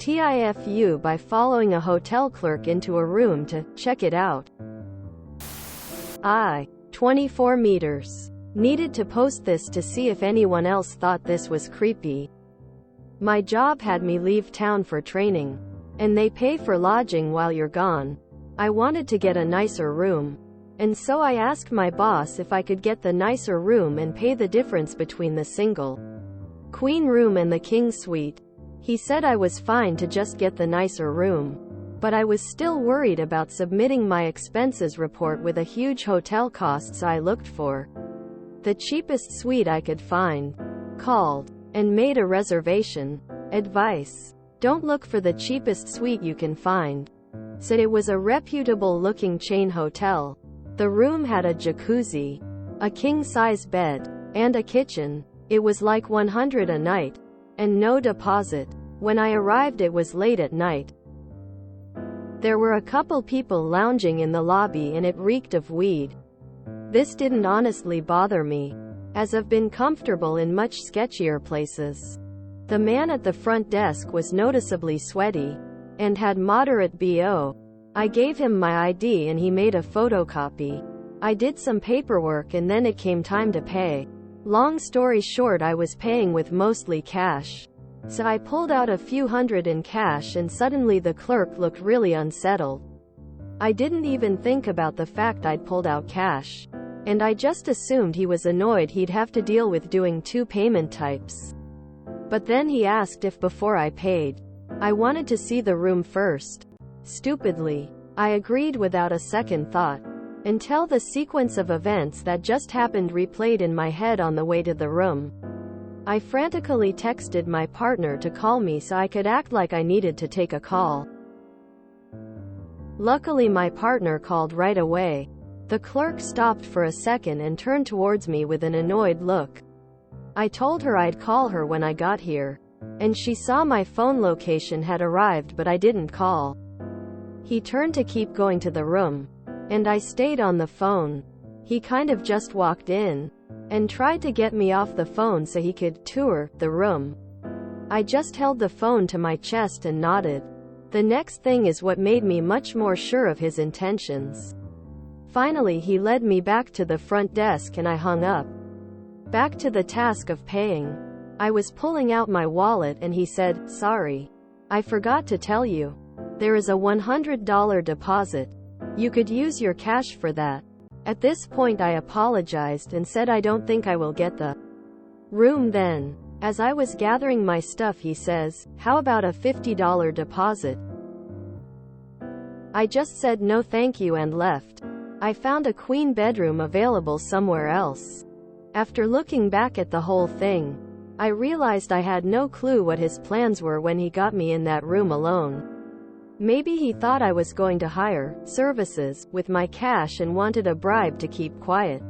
TIFU by following a hotel clerk into a room to check it out. 24 meters. Needed to post this to see if anyone else thought this was creepy. My job had me leave town for training, and they pay for lodging while you're gone. I wanted to get a nicer room, and so I asked my boss if I could get the nicer room and pay the difference between the single queen room and the king suite. He said I was fine to just get the nicer room, but I was still worried about submitting my expenses report with a huge hotel costs. I looked for the cheapest suite I could find, called, and made a reservation. Advice: don't look for the cheapest suite you can find. Said it was a reputable looking chain hotel. The room had a jacuzzi, a king-size bed, and a kitchen. It was like $100 a night, and no deposit. When I arrived it was late at night. There were a couple people lounging in the lobby and it reeked of weed. This didn't honestly bother me, as I've been comfortable in much sketchier places. The man at the front desk was noticeably sweaty, and had moderate BO. I gave him my ID and he made a photocopy. I did some paperwork and then it came time to pay. Long story short, I was paying with mostly cash. So I pulled out a few hundred in cash and suddenly the clerk looked really unsettled. I didn't even think about the fact I'd pulled out cash, and I just assumed he was annoyed he'd have to deal with doing two payment types. But then he asked if before I paid, I wanted to see the room first. Stupidly, I agreed without a second thought, until the sequence of events that just happened replayed in my head on the way to the room. I frantically texted my partner to call me so I could act like I needed to take a call. Luckily my partner called right away. The clerk stopped for a second and turned towards me with an annoyed look. I told her I'd call her when I got here, and she saw my phone location had arrived but I didn't call. He turned to keep going to the room, and I stayed on the phone. He kind of just walked in and tried to get me off the phone so he could tour the room. I just held the phone to my chest and nodded. The next thing is what made me much more sure of his intentions. Finally he led me back to the front desk and I hung up. Back to the task of paying. I was pulling out my wallet and he said, "Sorry, I forgot to tell you. There is a $100 deposit. You could use your cash for that." At this point I apologized and said I don't think I will get the room then. As I was gathering my stuff he says, "How about a $50 deposit?" I just said no thank you and left. I found a queen bedroom available somewhere else. After looking back at the whole thing, I realized I had no clue what his plans were when he got me in that room alone. Maybe he thought I was going to hire services with my cash and wanted a bribe to keep quiet.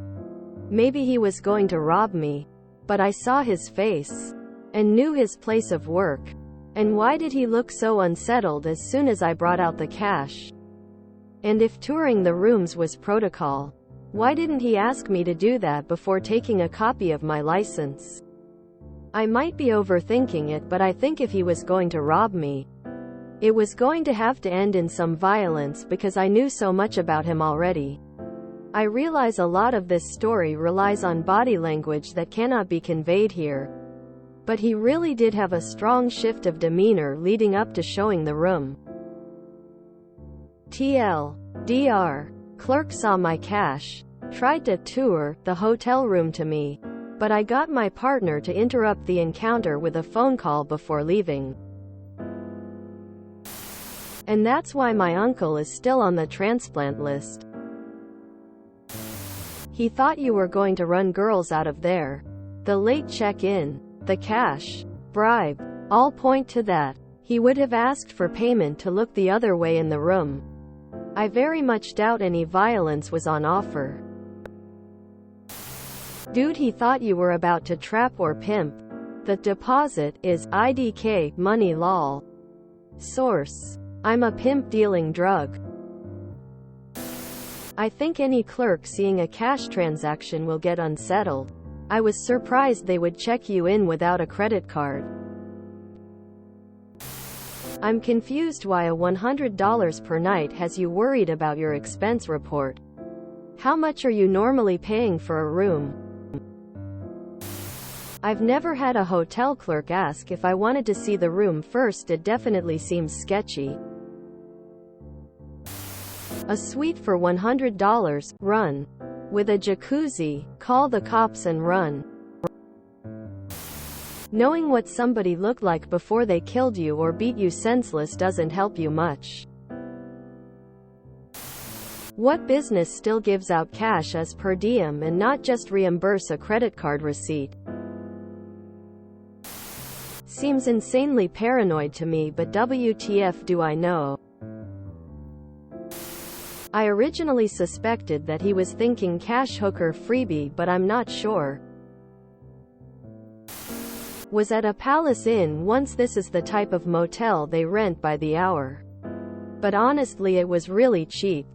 Maybe he was going to rob me. But I saw his face and knew his place of work. And why did he look so unsettled as soon as I brought out the cash? And if touring the rooms was protocol, why didn't he ask me to do that before taking a copy of my license? I might be overthinking it, but I think if he was going to rob me, it was going to have to end in some violence because I knew so much about him already. I realize a lot of this story relies on body language that cannot be conveyed here. But he really did have a strong shift of demeanor leading up to showing the room. TLDR. Clerk saw my cash, tried to tour the hotel room to me, but I got my partner to interrupt the encounter with a phone call before leaving. And that's why my uncle is still on the transplant list. He thought you were going to run girls out of there. The late check-in, the cash, bribe, all point to that. He would have asked for payment to look the other way in the room. I very much doubt any violence was on offer. Dude, he thought you were about to trap or pimp. The deposit is IDK money lol. Source: I'm a pimp dealing drug. I think any clerk seeing a cash transaction will get unsettled. I was surprised they would check you in without a credit card. I'm confused why a $100 per night has you worried about your expense report. How much are you normally paying for a room? I've never had a hotel clerk ask if I wanted to see the room first. It definitely seems sketchy. A suite for $100, run. With a jacuzzi, call the cops and run. Knowing what somebody looked like before they killed you or beat you senseless doesn't help you much. What business still gives out cash as per diem and not just reimburse a credit card receipt? Seems insanely paranoid to me, but WTF do I know? I originally suspected that he was thinking cash hooker freebie, but I'm not sure. Was at a Palace Inn once. This is the type of motel they rent by the hour. But honestly, it was really cheap.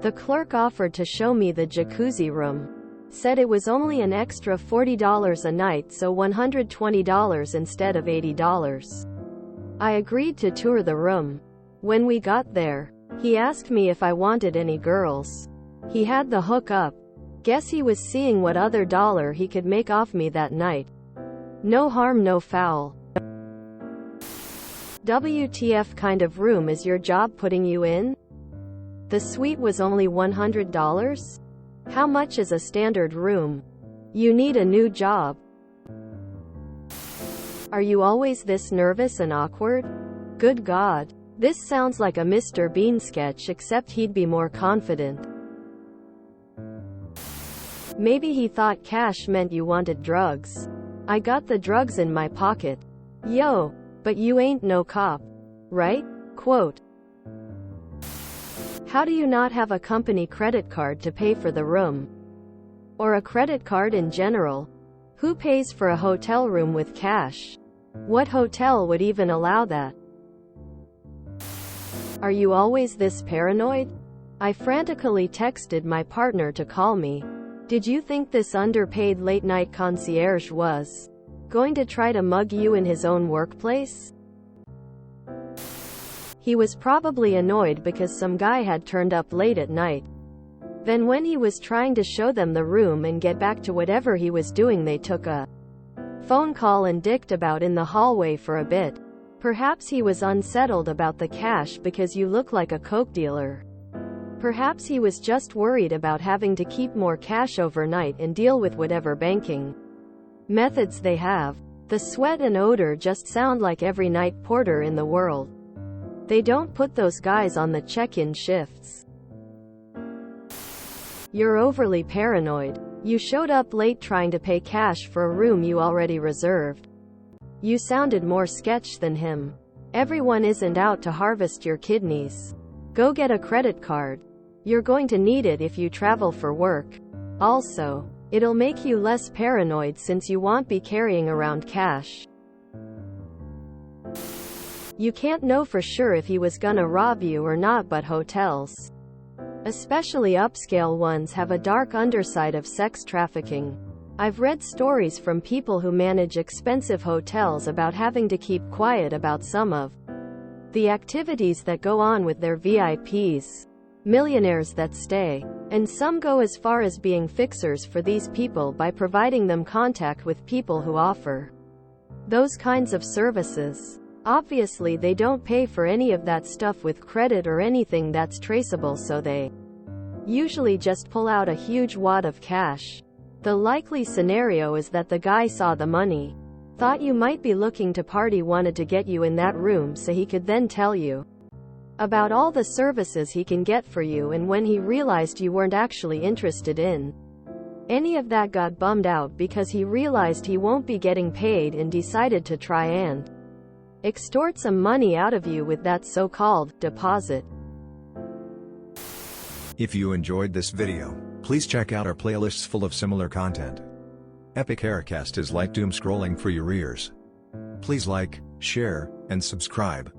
The clerk offered to show me the jacuzzi room. Said it was only an extra $40 a night, so $120 instead of $80. I agreed to tour the room. When we got there, he asked me if I wanted any girls. He had the hook up. Guess he was seeing what other dollar he could make off me that night. No harm, no foul. WTF kind of room is your job putting you in? The suite was only $100? How much is a standard room? You need a new job. Are you always this nervous and awkward? Good God. This sounds like a Mr. Bean sketch, except he'd be more confident. Maybe he thought cash meant you wanted drugs. I got the drugs in my pocket. Yo, but you ain't no cop. Right? Quote. How do you not have a company credit card to pay for the room? Or a credit card in general? Who pays for a hotel room with cash? What hotel would even allow that? Are you always this paranoid? I frantically texted my partner to call me. Did you think this underpaid late-night concierge was going to try to mug you in his own workplace? He was probably annoyed because some guy had turned up late at night. Then when he was trying to show them the room and get back to whatever he was doing, they took a phone call and dicked about in the hallway for a bit. Perhaps he was unsettled about the cash because you look like a coke dealer. Perhaps he was just worried about having to keep more cash overnight and deal with whatever banking methods they have. The sweat and odor just sound like every night porter in the world. They don't put those guys on the check-in shifts. You're overly paranoid. You showed up late trying to pay cash for a room you already reserved. You sounded more sketch than him. Everyone isn't out to harvest your kidneys. Go get a credit card. You're going to need it if you travel for work. Also, it'll make you less paranoid since you won't be carrying around cash. You can't know for sure if he was gonna rob you or not, but hotels, especially upscale ones, have a dark underside of sex trafficking. I've read stories from people who manage expensive hotels about having to keep quiet about some of the activities that go on with their VIPs, millionaires that stay. And some go as far as being fixers for these people by providing them contact with people who offer those kinds of services. Obviously, they don't pay for any of that stuff with credit or anything that's traceable, so they usually just pull out a huge wad of cash. The likely scenario is that the guy saw the money, thought you might be looking to party, wanted to get you in that room so he could then tell you about all the services he can get for you, and when he realized you weren't actually interested in any of that, got bummed out because he realized he won't be getting paid and decided to try and extort some money out of you with that so-called deposit. If you enjoyed this video, please check out our playlists full of similar content. Epic Haircast is like doom scrolling for your ears. Please like, share, and subscribe.